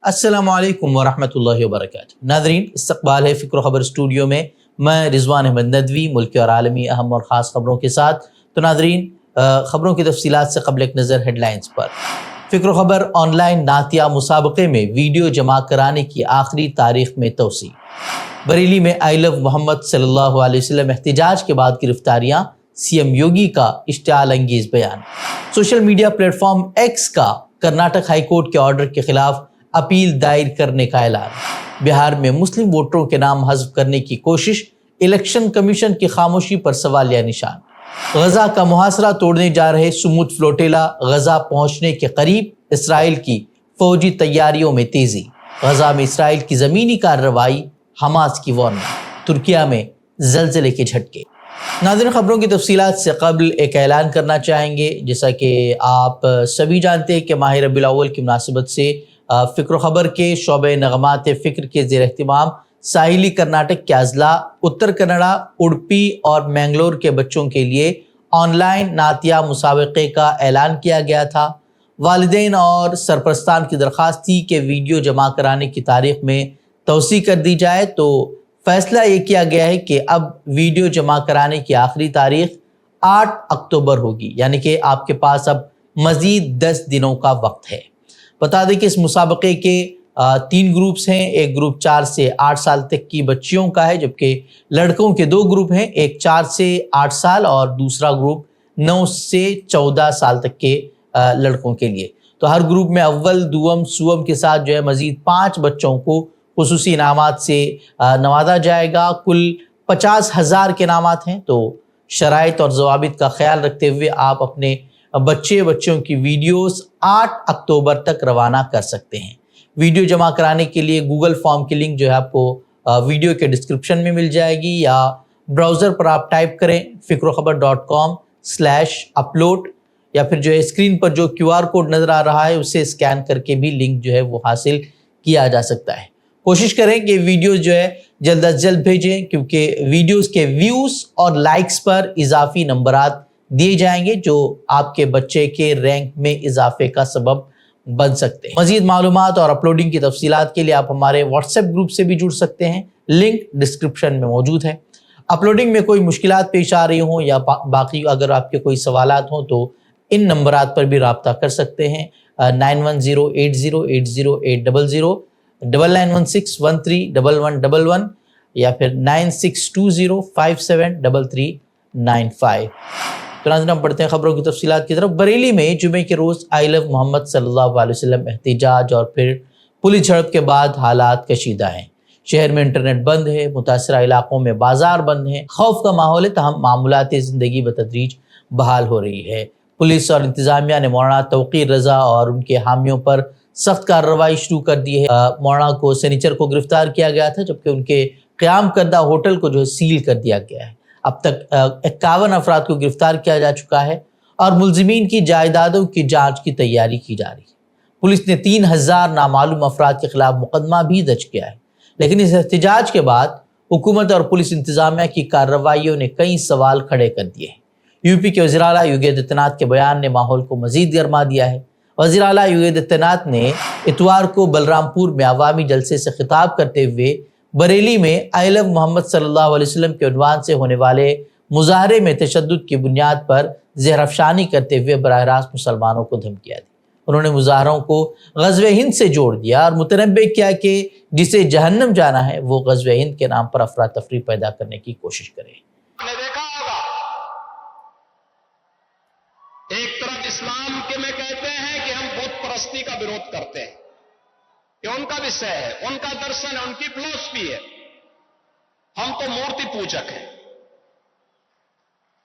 अस्सलामु अलैकुम वरहमतुल्लाहि वबरकातुहू। नाज़रीन, इस्तक़बाल है फ़िक्र ख़बर स्टूडियो में। मैं रिज़वान अहमद नदवी मुल्की और आलमी अहम और ख़ास ख़बरों के साथ। तो नाज़रीन, ख़बरों की तफ़सीलात से क़ब्ल एक नज़र हेडलाइंस पर। फ़िक्र ख़बर ऑनलाइन नातिया मुसाबक़े में वीडियो जमा कराने की आखिरी तारीख़ में तोसी। बरेली में आई लव मोहम्मद सल्लल्लाहु अलैहि वसल्लम एहतिजाज के बाद गिरफ्तारियाँ, सीएम योगी का इश्तिआल अंगेज़ बयान। सोशल मीडिया प्लेटफॉर्म एक्स का कर्नाटक हाई कोर्ट के ऑर्डर के खिलाफ अपील दायर करने का ऐलान। बिहार में मुस्लिम वोटरों के नाम हज़्फ करने की कोशिश, इलेक्शन कमीशन की खामोशी पर सवालिया निशान। गजा का मुहासरा तोड़ने जा रहे सुमुद फ्लोटेला गजा पहुंचने के करीब, इसराइल की फौजी तैयारियों में तेजी। गजा में इसराइल की ज़मीनी कार्रवाई, हमास की वार्निंग। तुर्किया में ज़लज़ले के झटके। नाज़रीन, ख़बरों की तफ़सीलात से क़ब्ल एक ऐलान करना चाहेंगे। जैसा कि आप सभी जानते हैं कि माह रबीउल अव्वल की मुनासिबत से फ़िक्र ख़बर के शोबे नग़मात फ़िक्र के ज़ेर एहतिमाम साहिली कर्नाटक के अज़ला, उत्तर कन्नड़ा, उडुपी और मैंगलोर के बच्चों के लिए ऑनलाइन नातिया मुसाबक़े का ऐलान किया गया था। वालिदैन और सरपरस्तान की दरख्वास्त थी कि वीडियो जमा कराने की तारीख़ में तोसी कर दी जाए। तो फ़ैसला ये किया गया है कि अब वीडियो जमा कराने की आखिरी तारीख़ 8 अक्टूबर होगी, यानी कि आपके पास अब मज़ीद 10 दिनों का वक्त है। बता दें कि इस मुसाबक़े के 3 ग्रुप्स हैं। एक ग्रुप 4 से 8 साल तक की बच्चियों का है, जबकि लड़कों के 2 ग्रुप हैं, एक 4 से 8 साल और दूसरा ग्रुप 9 से 14 साल तक के लड़कों के लिए। तो हर ग्रुप में अव्वल, दुअम, सुअम के साथ जो है मज़ीद 5 बच्चों को खुसूसी इनामात से नवाजा जाएगा। कुल 50,000 के इनामात हैं। तो शराइत और ज़वाबित का ख्याल रखते हुए आप अपने बच्चों की वीडियोस 8 अक्टूबर तक रवाना कर सकते हैं। वीडियो जमा कराने के लिए गूगल फॉर्म की लिंक जो है आपको वीडियो के डिस्क्रिप्शन में मिल जाएगी, या ब्राउज़र पर आप टाइप करें ficrokhbar.com/upload, या फिर जो है स्क्रीन पर जो QR कोड नज़र आ रहा है उसे स्कैन करके भी लिंक जो है वो हासिल किया जा सकता है। कोशिश करें कि वीडियो जो है जल्द अज जल्द भेजें, क्योंकि वीडियोस के व्यूज़ और लाइक्स पर इजाफी नंबरात दिए जाएंगे जो आपके बच्चे के रैंक में इजाफे का सबब बन सकते हैं। मज़ीद मालूमात और अपलोडिंग की तफसीलात के लिए आप हमारे व्हाट्सएप ग्रुप से भी जुड़ सकते हैं, लिंक डिस्क्रिप्शन में मौजूद है। अपलोडिंग में कोई मुश्किलात पेश आ रही हों या बाकी अगर आपके कोई सवालात हों तो इन नंबरात पर भी रब्ता कर सकते हैं। 9108080800, 9916131111 या फिर 9620573395। तो नाज़रीन, हम पढ़ते हैं खबरों की तफसीलात की तरफ। बरेली में जुमे के रोज़ आई लव मोहम्मद सल्लल्लाहु अलैहि वसल्लम एहतिजाज और फिर पुलिस झड़प के बाद हालात कशीदा हैं। शहर में इंटरनेट बंद है, मुतासरा इलाकों में बाजार बंद है, खौफ का माहौल है, तहम मामूलाती ज़िंदगी बतदरीज बहाल हो रही है। पुलिस और इंतज़ामिया ने मौलाना तौक़ीर रज़ा और उनके हामियों पर सख्त कार्रवाई शुरू कर दी है। मौलाना को सनीचर को गिरफ्तार किया गया था, जबकि उनके क़याम करदा होटल को जो है सील कर दिया गया है। अब तक 51 अफराद को गिरफ्तार किया जा चुका है और मुलजिमीन की जायदादों की जांच की तैयारी की जा रही है। पुलिस ने 3000 नामालूम अफराद के खिलाफ मुकदमा भी दर्ज किया है। लेकिन इस एहतिजाज के बाद हुकूमत और पुलिस इंतजामिया की कार्रवाइयों ने कई सवाल खड़े कर दिए हैं। यूपी के वज़ीर आला योगी आदित्यनाथ के बयान ने माहौल को मजीद गर्मा दिया है। वज़ीर आला योगी आदित्यनाथ ने इतवार को बलरामपुर में अवामी जलसे से खिताब करते हुए बरेली में आई लव मोहम्मद सल्लल्लाहु अलैहि वसल्लम के उन्वान से होने वाले मुजाहरे में तशद्दुद की बुनियाद पर ज़हरअफ़शानी करते हुए बराह रास्त मुसलमानों को धमकियाँ दी। उन्होंने मुजाहरों को ग़ज़वे हिंद से जोड़ दिया और मुतनब्बे किया कि जिसे जहन्नम जाना है वो ग़ज़वे हिंद के नाम पर अफरा तफरी पैदा करने की कोशिश करे। देखा होगा, एक तरफ इस्लाम के में कहते हैं कि हम बुत परस्ती का विरोध करते हैं, ये उनका विषय है, उनका दर्शन है, उनकी फिलॉसफी है। हम तो मूर्ति पूजक हैं,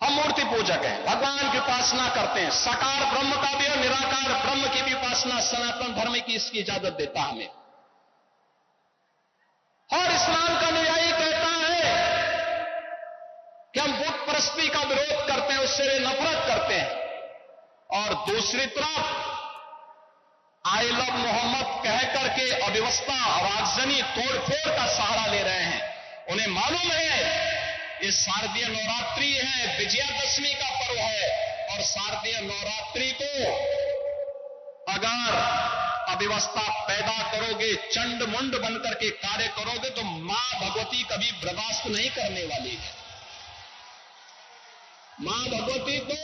हम मूर्ति पूजक हैं, भगवान की उपासना करते हैं। साकार ब्रह्म का भी और निराकार ब्रह्म की भी उपासना सनातन धर्म की इसकी इजाजत देता हमें। और इस्लाम का न्यायी कहता है कि हम बुत परस्ती का विरोध करते हैं, उससे नफरत करते हैं। और दूसरी तरफ आई लव मोहम्मद कह करके अव्यवस्था और आगजनी तोड़फोड़ का सहारा ले रहे हैं। उन्हें मालूम है ये शारदीय नवरात्रि है, विजयादशमी का पर्व है, और शारदीय नवरात्रि को अगर अव्यवस्था पैदा करोगे, चंड मुंड बन करके कार्य करोगे, तो मां भगवती कभी बर्दाश्त नहीं करने वाली है। मां भगवती तो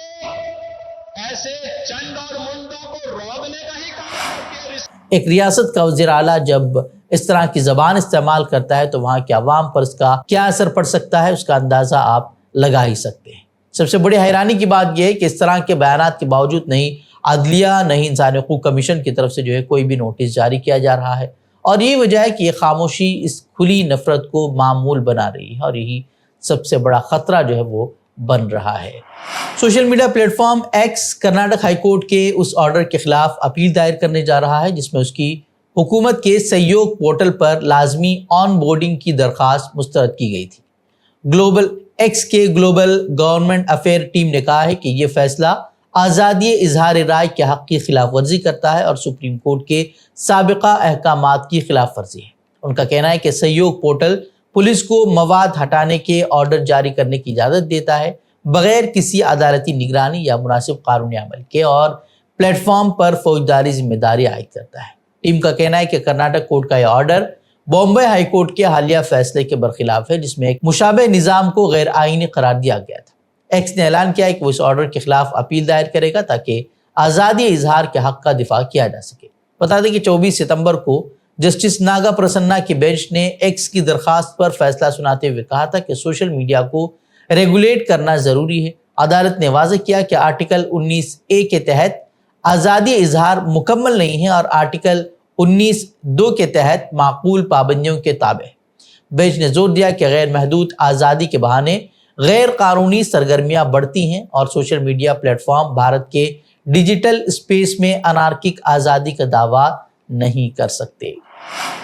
ऐसे चंड और मुंडों को रोकने का ही काम करती है। एक रियासत का वज़ीर आला जब इस तरह की ज़बान इस्तेमाल करता है तो वहाँ के अवाम पर इसका क्या असर पड़ सकता है, उसका अंदाज़ा आप लगा ही सकते हैं। सबसे बड़ी हैरानी की बात यह है कि इस तरह के बयानात के बावजूद नहीं अदलिया नहीं इंसानी हकूक़ कमीशन की तरफ से जो है कोई भी नोटिस जारी किया जा रहा है, और यही वजह है कि ये खामोशी इस खुली नफ़रत को मामूल बना रही है, और यही सबसे बड़ा ख़तरा जो है वो बन रहा है। Social media platform x Karnataka high court के उस ऑर्डर के खिलाफ अपील दायर करने जा रहा है जिसमें उसकी हुकूमत के सहयोग पोर्टल पर लाजमी ऑन बोर्डिंग की दरख्वास्त मुस्तरद की गई थी। ग्लोबल एक्स के ग्लोबल गवर्नमेंट अफेयर टीम ने कहा है कि यह फैसला आज़ादी इजहार राय के हक़ की खिलाफ वर्जी करता है और सुप्रीम कोर्ट के साबिका अहकामात की खिलाफ वर्जी है। उनका कहना है कि सहयोग पोर्टल पुलिस को मवाद हटाने के ऑर्डर जारी करने की इजाज़त देता है बगैर किसी अदालती निगरानी या मुनासिब कानूनी अमल के, और प्लेटफॉर्म पर फौजदारी जिम्मेदारी आयद करता है। टीम का कहना है कि कर्नाटक कोर्ट का यह ऑर्डर बॉम्बे हाई कोर्ट के हालिया फैसले के बरखिलाफ है जिसमें एक मुशाबे निज़ाम को गैर आईनी करार दिया गया था। एक्स ने ऐलान किया है कि वो इस ऑर्डर के खिलाफ अपील दायर करेगा ताकि आज़ादी इजहार के हक़ का दिफा किया जा सके। बता दें कि 24 सितंबर को जस्टिस नागा प्रसन्ना की बेंच ने एक्स की दरखास्त पर फैसला सुनाते हुए कहा था कि सोशल मीडिया को रेगुलेट करना ज़रूरी है। अदालत ने वाज़ेह किया कि आर्टिकल 19A के तहत आज़ादी इजहार मुकम्मल नहीं है और आर्टिकल 19(2) के तहत माकूल पाबंदियों के ताबे। बेंच ने जोर दिया कि गैर महदूद आज़ादी के बहाने गैर कानूनी सरगर्मियाँ बढ़ती हैं और सोशल मीडिया प्लेटफॉर्म भारत के डिजिटल स्पेस में अनार्किक आज़ादी का दावा नहीं कर सकते।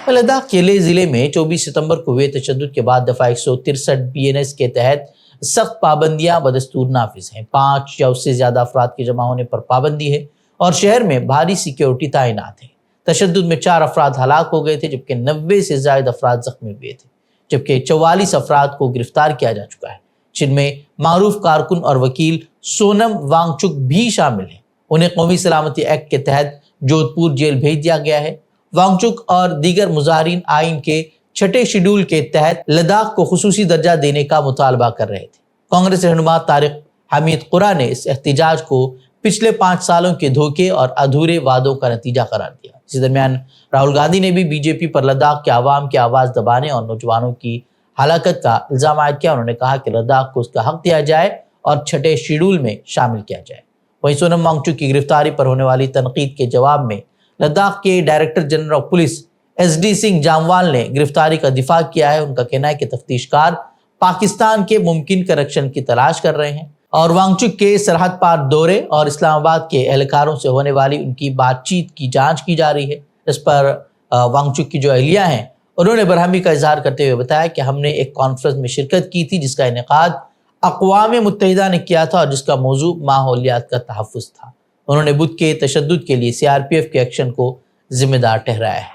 लद्दाख के लेह ज़िले में 24 सितंबर को हुए तशद्दुद के बाद दफ़ा 163 BNS के तहत सख्त पाबंदियाँ बदस्तूर नाफिज हैं। 5 या उससे ज़्यादा अफराद के जमा होने पर पाबंदी है और शहर में भारी सिक्योरिटी तैनात है। तशद्दुद में 4 अफराद हलाक हो गए थे जबकि 90 से ज़ायद अफराद जख्मी हुए थे, जबकि 44 अफराद को गिरफ्तार किया जा चुका है, जिनमें मारूफ कारकुन और वकील सोनम वांगचुक भी शामिल हैं। उन्हें कौमी सलामती एक्ट के तहत जोधपुर जेल भेज दिया गया है। वांगचुक और दीगर मुजाहिरीन आइन के 6 शेड्यूल के तहत लद्दाख को खुसूसी दर्जा देने का मुतालबा कर रहे थे। कांग्रेस रहनुमा तारिक हमीद कुरा ने इस एहतिजाज को पिछले 5 सालों के धोखे और अधूरे वादों का नतीजा करार दिया। इसी दरमियान राहुल गांधी ने भी बीजेपी पर लद्दाख के आवाम की आवाज़ दबाने और नौजवानों की हलाकत का इल्ज़ाम आयद किया। उन्होंने कहा कि लद्दाख को उसका हक दिया जाए और 6 शेड्यूल में शामिल किया जाए। वहीं सोनम वांगचुक की गिरफ्तारी पर होने वाली तनकीद के जवाब में लद्दाख के director general of police SD Singh Jamwal ने गिरफ्तारी का दिफा किया है। उनका कहना है कि तफ्तीशकार पाकिस्तान के मुमकिन कनेक्शन की तलाश कर रहे हैं और वांगचुक के सरहद पार दौरे और इस्लामाबाद के एहलकारों से होने वाली उनकी बातचीत की जांच की जा रही है। इस पर वांगचुक की जो अहलिया हैं उन्होंने बरहमी का इजहार करते हुए बताया कि हमने एक कॉन्फ्रेंस में शिरकत की थी जिसका इनेकाद अक़वाम मुत्तहिदा ने किया था और जिसका मौजू माहौलियात का तहफ़्फ़ुज़ था। उन्होंने बुध के तशद्दुद के लिए CRPF के एक्शन को जिम्मेदार ठहराया है।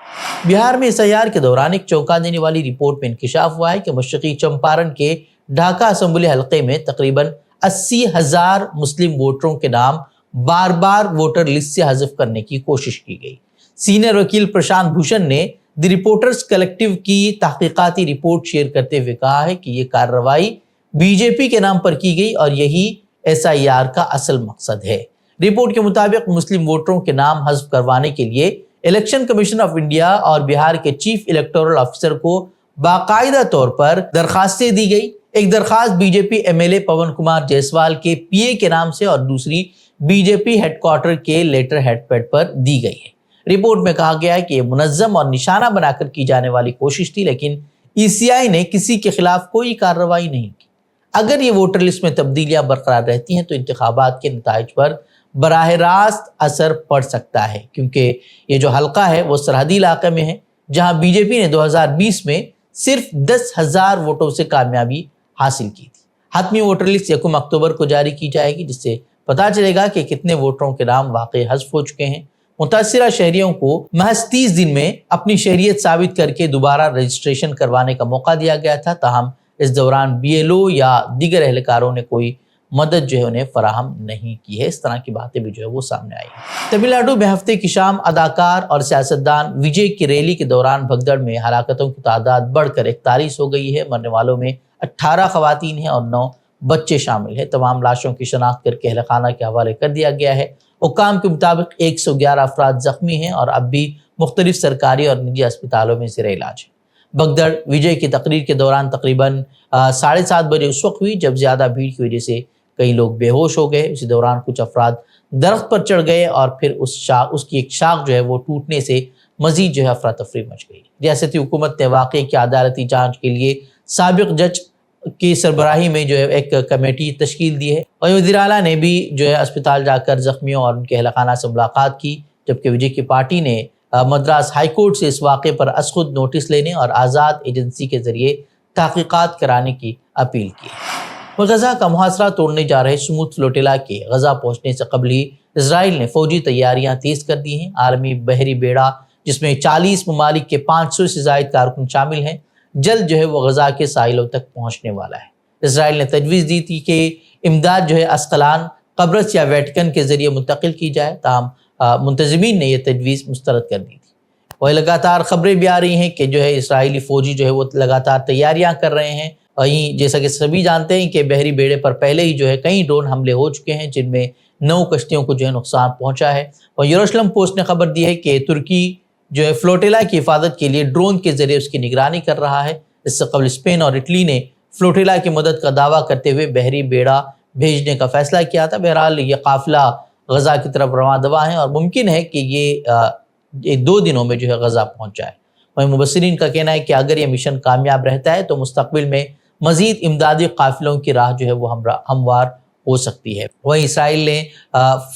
बिहार में SIR के दौरान एक चौंका देने वाली रिपोर्ट में इंकिशाफ हुआ है कि मशरक़ी चंपारण के ढाका असम्बली हल्के में तकरीबन 80,000 मुस्लिम वोटरों के नाम बार बार वोटर लिस्ट से हज़फ करने की कोशिश की गई। सीनियर वकील प्रशांत भूषण ने द रिपोर्टर्स कलेक्टिव की तहकीकाती रिपोर्ट शेयर करते हुए कहा है कि ये कार्रवाई बीजेपी के नाम पर की गई और यही SIR का असल मकसद है। रिपोर्ट के मुताबिक मुस्लिम वोटरों के नाम हज़फ करवाने के लिए इलेक्शन कमीशन ऑफ इंडिया और बिहार के चीफ इलेक्टोरल ऑफिसर को बाकायदा तौर पर दरखास्तें दी गई। एक दरखास्त बीजेपी MLA पवन कुमार जायसवाल के PA के नाम से और दूसरी बीजेपी हेडक्वार्टर के लेटर हेडपैड पर दी गई है। रिपोर्ट में कहा गया है कि यह मुनज़्ज़म और निशाना बनाकर की जाने वाली कोशिश थी, लेकिन ECI ने किसी के खिलाफ कोई कार्रवाई नहीं की। अगर ये वोटर लिस्ट में तब्दीलियां बरकरार रहती हैं तो इंतखाबात के नताइज पर बराह रास्त असर पड़ सकता है, क्योंकि ये जो हल्का है वो सरहदी इलाके में है जहां बीजेपी ने 2020 में सिर्फ 10,000 वोटों से कामयाबी हासिल की थी। हतमी वोटर लिस्ट 1 अक्टूबर को जारी की जाएगी जिससे पता चलेगा कि कितने वोटरों के नाम वाकई हज़फ हो चुके हैं। मुतासिरा शहरियों को महज 30 दिन में अपनी शहरियत साबित करके दोबारा रजिस्ट्रेशन करवाने का मौका दिया गया था। ताहम इस दौरान BLO या दीगर एहलकारों ने कोई مدد جو ہے انہیں فراہم نہیں کی ہے۔ اس طرح کی باتیں بھی جو ہے وہ سامنے آئی ہیں۔ تمل ناڈو میں ہفتے کی شام اداکار اور سیاستدان وجے کی ریلی کے دوران بھگدڑ میں ہلاکتوں کی تعداد بڑھ کر 41 ہو گئی ہے۔ مرنے والوں میں 18 خواتین ہیں اور 9 بچے شامل ہیں۔ تمام لاشوں کی شناخت کر کے اہل خانہ کے حوالے کر دیا گیا ہے۔ حکام کے مطابق 111 افراد زخمی ہیں اور اب بھی مختلف سرکاری اور نجی اسپتالوں میں زیر علاج ہیں۔ بھگدڑ وجے کی تقریر کے دوران تقریباً 7:30 بجے اس وقت ہوئی جب زیادہ بھیڑ کی وجہ سے کئی لوگ بے ہوش ہو گئے۔ اسی دوران کچھ افراد درخت پر چڑھ گئے اور پھر اس کی ایک شاخ جو ہے وہ ٹوٹنے سے مزید جو ہے افراتفری مچ گئی۔ ریاستی حکومت نے واقعے کی عدالتی جانچ کے لیے سابق جج کی سربراہی میں جو ہے ایک کمیٹی تشکیل دی ہے اور وزیر اعلیٰ نے بھی جو ہے اسپتال جا کر زخمیوں اور ان کے اہل خانہ سے ملاقات کی، جبکہ وجے کی پارٹی نے مدراس ہائی کورٹ سے اس واقعے پر از خود نوٹس لینے اور آزاد ایجنسی کے ذریعے تحقیقات کرانے کی اپیل کی۔ غزہ کا محاصرہ توڑنے جا رہے سمود فلوٹیلا کے غزہ پہنچنے سے قبل ہی اسرائیل نے فوجی تیاریاں تیز کر دی ہیں۔ عالمی بحری بیڑا جس میں 40 ممالک کے 500 سے زائد کارکن شامل ہیں، جلد جو ہے وہ غزہ کے ساحلوں تک پہنچنے والا ہے۔ اسرائیل نے تجویز دی تھی کہ امداد جو ہے اسقلان، قبرص یا ویٹیکن کے ذریعے منتقل کی جائے، تاہم منتظمین نے یہ تجویز مسترد کر دی تھی۔ وہ لگاتار خبریں بھی آ رہی ہیں کہ جو ہے اسرائیلی فوجی جو ہے وہ لگاتار تیاریاں کر رہے ہیں۔ وہیں جیسا کہ سبھی جانتے ہیں کہ بحری بیڑے پر پہلے ہی جو ہے کئی ڈرون حملے ہو چکے ہیں جن میں 9 کشتیوں کو جو ہے نقصان پہنچا ہے۔ اور یروشلم پوسٹ نے خبر دی ہے کہ ترکی جو ہے فلوٹیلا کی حفاظت کے لیے ڈرون کے ذریعے اس کی نگرانی کر رہا ہے۔ اس سے قبل اسپین اور اٹلی نے فلوٹیلا کی مدد کا دعویٰ کرتے ہوئے بحری بیڑا بھیجنے کا فیصلہ کیا تھا۔ بہرحال یہ قافلہ غزہ کی طرف رواں دواں ہے اور ممکن ہے کہ یہ 2 دنوں میں جو ہے غزہ پہنچ جائے۔ وہیں مبصرین کا کہنا ہے کہ اگر یہ مشن کامیاب رہتا ہے تو مستقبل میں مزید امدادی قافلوں کی راہ جو ہے وہ ہموار ہو سکتی ہے۔ وہیں اسرائیل نے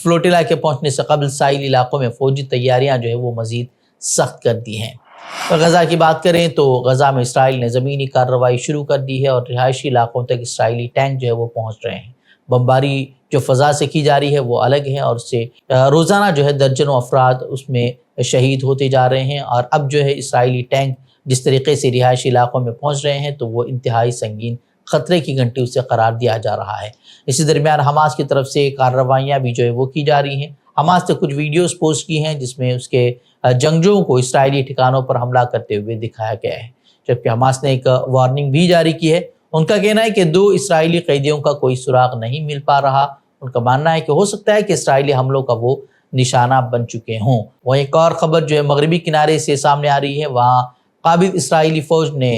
فلوٹیلا کے پہنچنے سے قبل ساحلی علاقوں میں فوجی تیاریاں جو ہے وہ مزید سخت کر دی ہیں۔ غزہ کی بات کریں تو غزہ میں اسرائیل نے زمینی کارروائی شروع کر دی ہے اور رہائشی علاقوں تک اسرائیلی ٹینک جو ہے وہ پہنچ رہے ہیں۔ بمباری جو فضا سے کی جا رہی ہے وہ الگ ہے اور اس سے روزانہ جو ہے درجنوں افراد اس میں شہید ہوتے جا رہے ہیں اور اب جو ہے اسرائیلی ٹینک جس طریقے سے رہائشی علاقوں میں پہنچ رہے ہیں تو وہ انتہائی سنگین خطرے کی گھنٹی اسے قرار دیا جا رہا ہے۔ اسی درمیان حماس کی طرف سے کارروائیاں بھی جو ہے وہ کی جا رہی ہیں۔ حماس نے کچھ ویڈیوز پوسٹ کی ہیں جس میں اس کے جنگجوؤں کو اسرائیلی ٹھکانوں پر حملہ کرتے ہوئے دکھایا گیا ہے، جبکہ حماس نے ایک وارننگ بھی جاری کی ہے۔ ان کا کہنا ہے کہ 2 اسرائیلی قیدیوں کا کوئی سراغ نہیں مل پا رہا۔ ان کا ماننا ہے کہ ہو سکتا ہے کہ اسرائیلی حملوں کا وہ نشانہ بن چکے ہوں۔ وہ ایک اور خبر جو ہے مغربی کنارے سے سامنے آ رہی ہے، وہاں قابض اسرائیلی فوج نے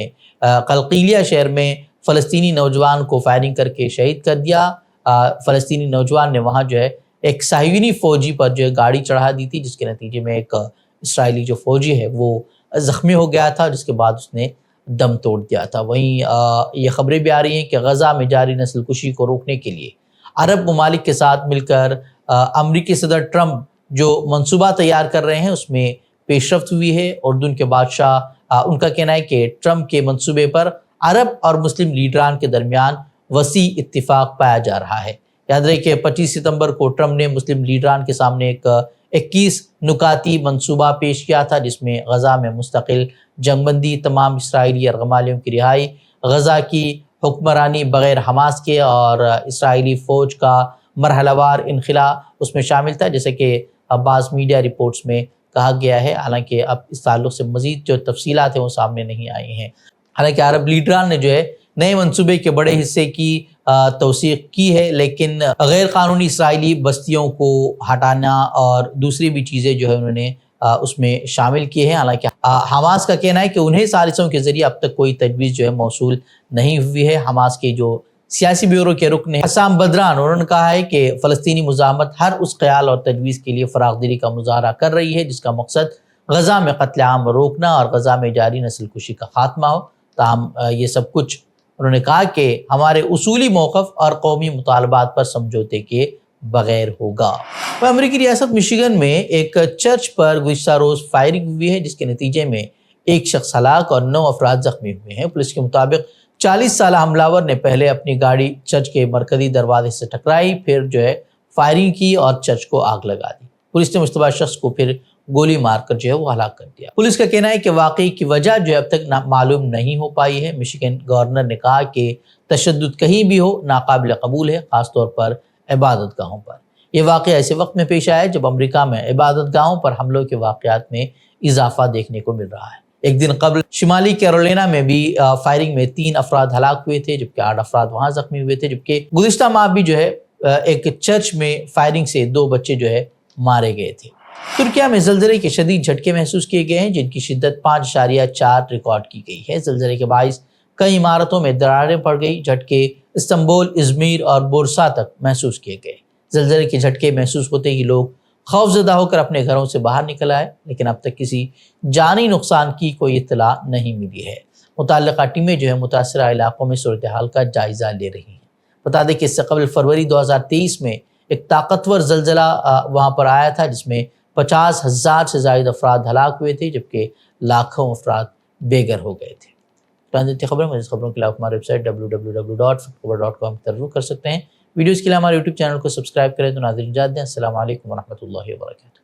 قلقیلیہ شہر میں فلسطینی نوجوان کو فائرنگ کر کے شہید کر دیا۔ فلسطینی نوجوان نے وہاں جو ہے ایک صہیونی فوجی پر جو ہے گاڑی چڑھا دی تھی، جس کے نتیجے میں ایک اسرائیلی جو فوجی ہے وہ زخمی ہو گیا تھا، جس کے بعد اس نے دم توڑ دیا تھا۔ وہیں یہ خبریں بھی آ رہی ہیں کہ غزہ میں جاری نسل کشی کو روکنے کے لیے عرب ممالک کے ساتھ مل کر امریکی صدر ٹرمپ جو منصوبہ تیار کر رہے ہیں اس میں پیش رفت ہوئی ہے۔ اردن کے بادشاہ ان کا کہنا ہے کہ ٹرمپ کے منصوبے پر عرب اور مسلم لیڈران کے درمیان وسیع اتفاق پایا جا رہا ہے۔ یاد رہے کہ 25 ستمبر کو ٹرمپ نے مسلم لیڈران کے سامنے ایک 21 نکاتی منصوبہ پیش کیا تھا جس میں غزہ میں مستقل جنگ بندی، تمام اسرائیلی ارغمالیوں کی رہائی، غزہ کی حکمرانی بغیر حماس کے اور اسرائیلی فوج کا مرحلہ وار انخلا اس میں شامل تھا، جیسے کہ بعض میڈیا رپورٹس میں کہا گیا ہے۔ حالانکہ اب اس تعلق سے مزید جو تفصیلات ہیں وہ سامنے نہیں آئی ہیں۔ حالانکہ عرب لیڈران نے جو ہے نئے منصوبے کے بڑے حصے کی توثیق کی ہے، لیکن غیر قانونی اسرائیلی بستیوں کو ہٹانا اور دوسری بھی چیزیں جو ہے انہوں نے اس میں شامل کیے ہیں۔ حالانکہ حماس کا کہنا ہے کہ انہیں ثالثوں کے ذریعے اب تک کوئی تجویز جو ہے موصول نہیں ہوئی ہے۔ حماس کے جو سیاسی بیورو کے رکن ہیں حسام بدران، انہوں نے کہا ہے کہ فلسطینی مزاحمت ہر اس خیال اور تجویز کے لیے فراخ دلی کا مظاہرہ کر رہی ہے جس کا مقصد غزہ میں قتل عام روکنا اور غزہ میں جاری نسل کشی کا خاتمہ ہو۔ تاہم یہ سب کچھ انہوں نے کہا کہ ہمارے اصولی موقف اور قومی مطالبات پر سمجھوتے کے بغیر ہوگا۔ امریکی ریاست مشیگن میں ایک چرچ پر گزشتہ روز فائرنگ ہوئی ہے جس کے نتیجے میں ایک شخص ہلاک اور 9 افراد زخمی ہوئے ہیں۔ پولیس کے مطابق 40 سالہ حملہ نے پہلے اپنی گاڑی چرچ کے مرکزی دروازے سے ٹکرائی، پھر جو ہے فائرنگ کی اور چرچ کو آگ لگا دی۔ پولیس نے مشتبہ شخص کو پھر گولی مار کر جو ہے وہ ہلاک کر دیا۔ پولیس کا کہنا ہے کہ واقعے کی وجہ جو ہے اب تک معلوم نہیں ہو پائی ہے۔ مشیگن گورنر نے کہا کہ تشدد کہیں بھی ہو ناقابل قبول ہے، خاص طور پر عبادت گاہوں پر۔ یہ واقعہ ایسے وقت میں پیش آیا جب امریکہ میں عبادت گاہوں پر حملوں کے واقعات میں اضافہ دیکھنے کو مل رہا ہے۔ ایک دن قبل شمالی کیرولینا میں بھی فائرنگ میں 3 افراد ہلاک ہوئے تھے، جبکہ 8 افراد وہاں زخمی ہوئے تھے، جبکہ گزشتہ ماہ بھی جو ہے ایک چرچ میں فائرنگ سے 2 بچے جو ہے مارے گئے تھے۔ ترکیہ میں زلزلے کے شدید جھٹکے محسوس کیے گئے ہیں، جن کی شدت 5.4 ریکارڈ کی گئی ہے۔ زلزلے کے باعث کئی عمارتوں میں دراریں پڑ گئی۔ جھٹکے استنبول، ازمیر اور بورسا تک محسوس کیے گئے۔ زلزلے کے جھٹکے محسوس ہوتے ہی لوگ خوفزدہ ہو کر اپنے گھروں سے باہر نکل آئے، لیکن اب تک کسی جانی نقصان کی کوئی اطلاع نہیں ملی ہے۔ متعلقہ ٹیمیں جو ہے متاثرہ علاقوں میں صورتحال کا جائزہ لے رہی ہیں۔ بتا دیں کہ اس سے قبل فروری 2023 میں ایک طاقتور زلزلہ وہاں پر آیا تھا، جس میں 50,000 سے زائد افراد ہلاک ہوئے تھے، جبکہ لاکھوں افراد بے گھر ہو گئے تھے۔ مزید خبروں کے لیے آپ ہمارے ویب سائٹ www.factcover.com پر رجوع کر سکتے ہیں۔ ویڈیوز کے لیے ہمارے یوٹیوب چینل کو سبسکرائب کریں۔ تو ناظرین اجازت دیں، السلام علیکم ورحمۃ اللہ وبرکاتہ۔